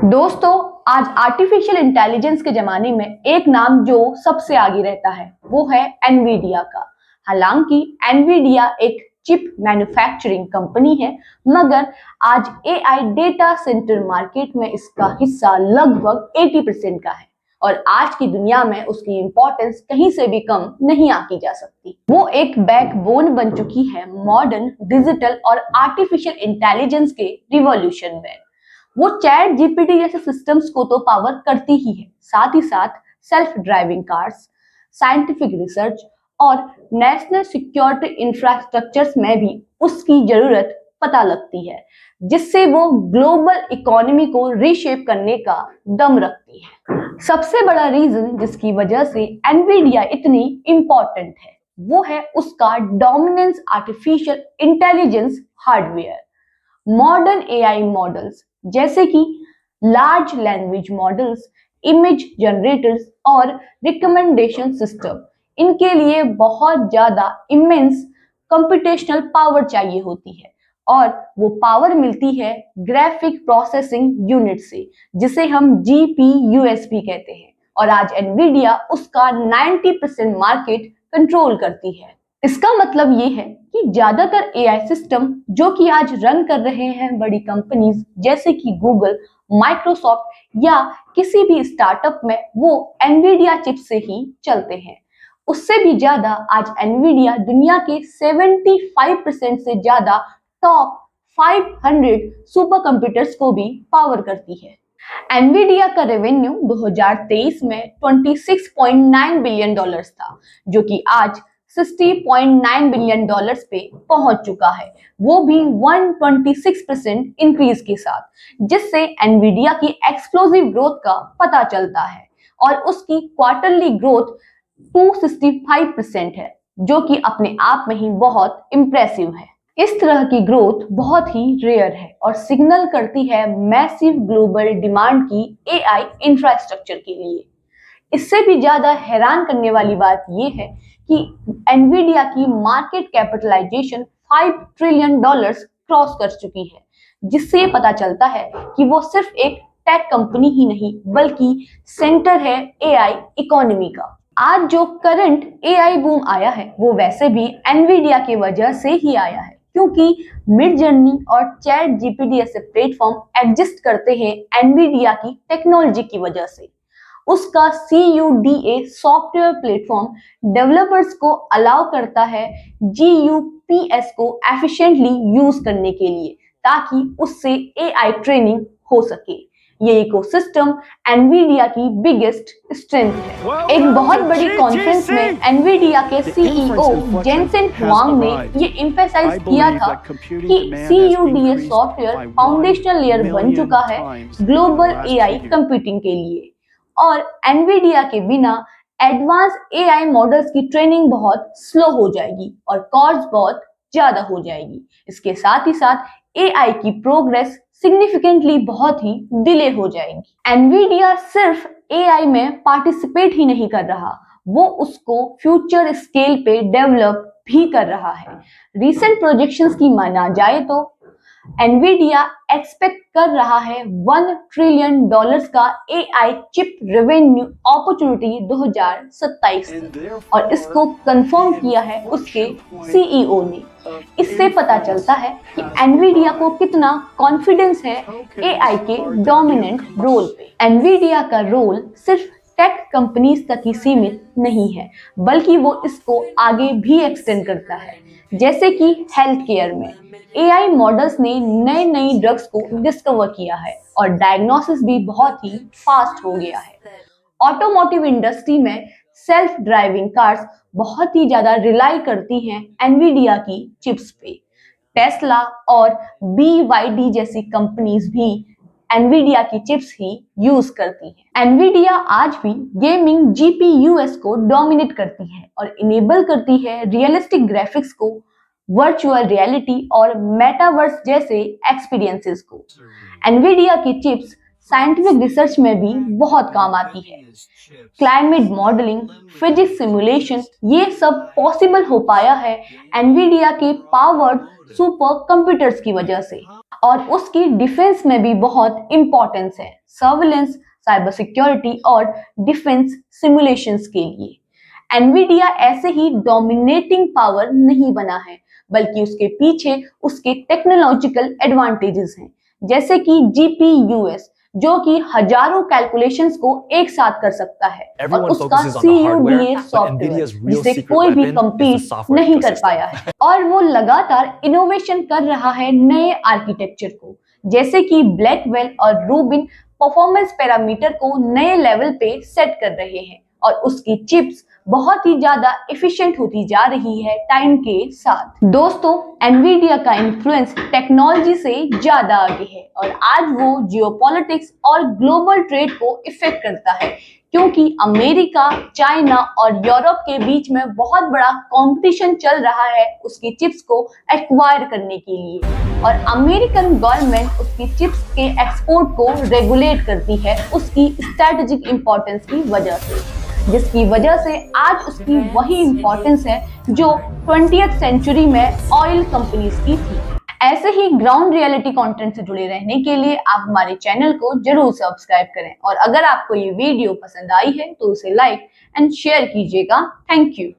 दोस्तों, आज artificial intelligence के जमाने में एक नाम जो सबसे आगे रहता है वो है एनवीडिया का। हालांकि एनवीडिया एक चिप मैन्युफैक्चरिंग कंपनी है, मगर आज एआई डेटा सेंटर मार्केट में इसका हिस्सा लगभग 80% का है और आज की दुनिया में उसकी इंपॉर्टेंस कहीं से भी कम नहीं आकी जा सकती। वो एक बैकबोन बन चुकी है मॉडर्न डिजिटल और आर्टिफिशियल इंटेलिजेंस के रिवॉल्यूशन में। वो चैट जीपीटी जैसे सिस्टम्स को तो पावर करती ही है, साथ ही साथ self driving cars, scientific research और नेशनल सिक्योरिटी इंफ्रास्ट्रक्चर्स में भी उसकी जरूरत पता लगती है, जिससे वो ग्लोबल इकोनॉमी को रीशेप करने का दम रखती है। सबसे बड़ा रीजन जिसकी वजह से एनवीडिया इतनी इंपॉर्टेंट है वो है उसका dominance artificial intelligence hardware. Modern AI models जैसे कि large language models, image generators और रिकमेंडेशन सिस्टम, इनके लिए बहुत ज्यादा इमेंस कंप्यूटेशनल पावर चाहिए होती है और वो पावर मिलती है ग्राफिक प्रोसेसिंग यूनिट से, जिसे हम जीपीयूएस भी कहते हैं। और आज एनवीडिया उसका 90% मार्केट कंट्रोल करती है। इसका मतलब ये है कि ज्यादातर एआई सिस्टम जो कि आज रन कर रहे हैं बड़ी कंपनीज जैसे कि गूगल, माइक्रोसॉफ्ट या किसी भी स्टार्टअप में, वो एनवीडिया चिप से ही चलते हैं। उससे भी ज्यादा आज एनवीडिया दुनिया के 75% से ज्यादा टॉप 500 सुपर कंप्यूटर्स को भी पावर करती है। एनवीडिया का रेवेन्यू 2023 में $26.9 बिलियन था, जो कि आज $60.9 बिलियन पे पहुंच चुका है, वो भी 126% इंक्रीज के साथ, जिससे एनवीडिया की एक्सप्लोसिव ग्रोथ का पता चलता है। और उसकी क्वार्टरली ग्रोथ 265% है, जो कि अपने आप में ही बहुत इंप्रेसिव है। इस तरह की ग्रोथ बहुत ही रेयर है और सिग्नल करती है मैसिव ग्लोबल डिमांड की एआई इंफ्रास्ट्रक्चर के लिए। इससे भी ज्यादा हैरान करने वाली बात यह है कि एनवीडिया की मार्केट कैपिटलाइजेशन $5 ट्रिलियन क्रॉस कर चुकी है, जिससे पता चलता है कि वो सिर्फ एक टेक कंपनी ही नहीं बल्कि सेंटर है एआई इकोनॉमी का। आज जो करंट एआई बूम आया है वो वैसे भी एनवीडिया की वजह से ही आया है, क्योंकि मिड जर्नी और चैट जीपीटी जैसे प्लेटफॉर्म एग्जिस्ट करते हैं एनवीडिया की टेक्नोलॉजी की वजह से। उसका CUDA सॉफ्टवेयर प्लेटफॉर्म डेवलपर्स को अलाउ करता है GUPS को एफिशिएंटली यूज करने के लिए, ताकि उससे एआई ट्रेनिंग हो सके। ये इकोसिस्टम एनवीडिया की बिगेस्ट स्ट्रेंथ है। एक बहुत बड़ी कॉन्फ्रेंस में एनवीडिया के सीईओ जेनसेन हुआंग ने ये एम्फेसाइज किया था कि CUDA सॉफ्टवेयर फाउंडेशनल लेयर बन चुका है ग्लोबल एआई कंप्यूटिंग के लिए, और एनवीडिया के बिना एडवांस एआई मॉडल्स की ट्रेनिंग बहुत स्लो हो जाएगी और कॉस्ट बहुत ज्यादा हो जाएगी। इसके साथ ही साथ एआई की प्रोग्रेस सिग्निफिकेंटली बहुत ही डिले हो जाएगी। एनवीडिया सिर्फ एआई में पार्टिसिपेट ही नहीं कर रहा, वो उसको फ्यूचर स्केल पे डेवलप भी कर रहा है। रीसेंट प्रोजेक्शंस की माना जाए तो एनवीडिया एक्सपेक्ट कर रहा है $1 ट्रिलियन का एआई चिप रेवेन्यू अपॉर्चुनिटी 2027 में, और इसको कंफर्म किया है उसके सीईओ ने। इससे पता चलता है कि एनवीडिया को कितना कॉन्फिडेंस है एआई के डोमिनेंट रोल पे। एनवीडिया का रोल सिर्फ टेक कंपनीज तक ही सीमित नहीं है, बल्कि वो इसको आगे भी एक्सटेंड करता है। जैसे कि हेल्थ केयर में एआई मॉडल्स ने नए नई ड्रग्स को डिस्कवर किया है और डायग्नोसिस भी बहुत ही फास्ट हो गया है। ऑटोमोटिव इंडस्ट्री में सेल्फ ड्राइविंग कार्स बहुत ही ज्यादा रिलाई करती हैं एनवीडिया की चिप्स पे। टेस्ला और BYD जैसी कंपनीज भी एनवीडिया की चिप्स ही यूज करती हैं। एनवीडिया आज भी गेमिंग जीपीयूएस को डोमिनेट करती है और इनेबल करती है रियलिस्टिक ग्राफिक्स को, वर्चुअल रियलिटी और मेटावर्स जैसे एक्सपीरियंसेस को। एनवीडिया की चिप्स साइंटिफिक रिसर्च में भी बहुत काम आती है। क्लाइमेट मॉडलिंग, फिजिक्स सिमुलेशन, ये सब पॉसिबल हो पाया है एनवीडिया के पावर्ड सुपर कंप्यूटर्स की वजह से। और उसकी डिफेंस में भी बहुत इंपॉर्टेंस है, सर्विलेंस, साइबर सिक्योरिटी और डिफेंस सिमुलेशंस के लिए। एनवीडिया ऐसे ही डोमिनेटिंग पावर नहीं बना है, बल्कि उसके पीछे उसके टेक्नोलॉजिकल एडवांटेजेस हैं, जैसे कि जीपीयूएस, जो कि हजारों कैलकुलेशंस को एक साथ कर सकता है, और उसका CUDA सॉफ्टवेयर, जिसे कोई भी compete नहीं कर पाया है। और वो लगातार इनोवेशन कर रहा है नए आर्किटेक्चर को, जैसे कि ब्लैकवेल और रूबिन परफॉर्मेंस पैरामीटर को नए लेवल पे सेट कर रहे हैं, और उसकी चिप्स बहुत ही ज्यादा एफिशिएंट होती जा रही है टाइम के साथ। दोस्तों, एनवीडिया का इन्फ्लुएंस टेक्नोलॉजी से ज्यादा आगे है, और आज वो जियोपॉलिटिक्स और ग्लोबल ट्रेड को इफेक्ट करता है, क्योंकि अमेरिका, चाइना और यूरोप के बीच में बहुत बड़ा कंपटीशन चल रहा है उसकी चिप्स को एक्वायर करने के लिए, और अमेरिकन गवर्नमेंट उसकी चिप्स के एक्सपोर्ट को रेगुलेट करती है उसकी स्ट्रेटेजिक इंपॉर्टेंस की वजह से, जिसकी वजह से आज उसकी वही इंपॉर्टेंस है जो 20th सेंचुरी में ऑयल कंपनीज की थी। ऐसे ही ग्राउंड रियलिटी कंटेंट से जुड़े रहने के लिए आप हमारे चैनल को जरूर सब्सक्राइब करें, और अगर आपको ये वीडियो पसंद आई है तो उसे लाइक एंड शेयर कीजिएगा। Thank you.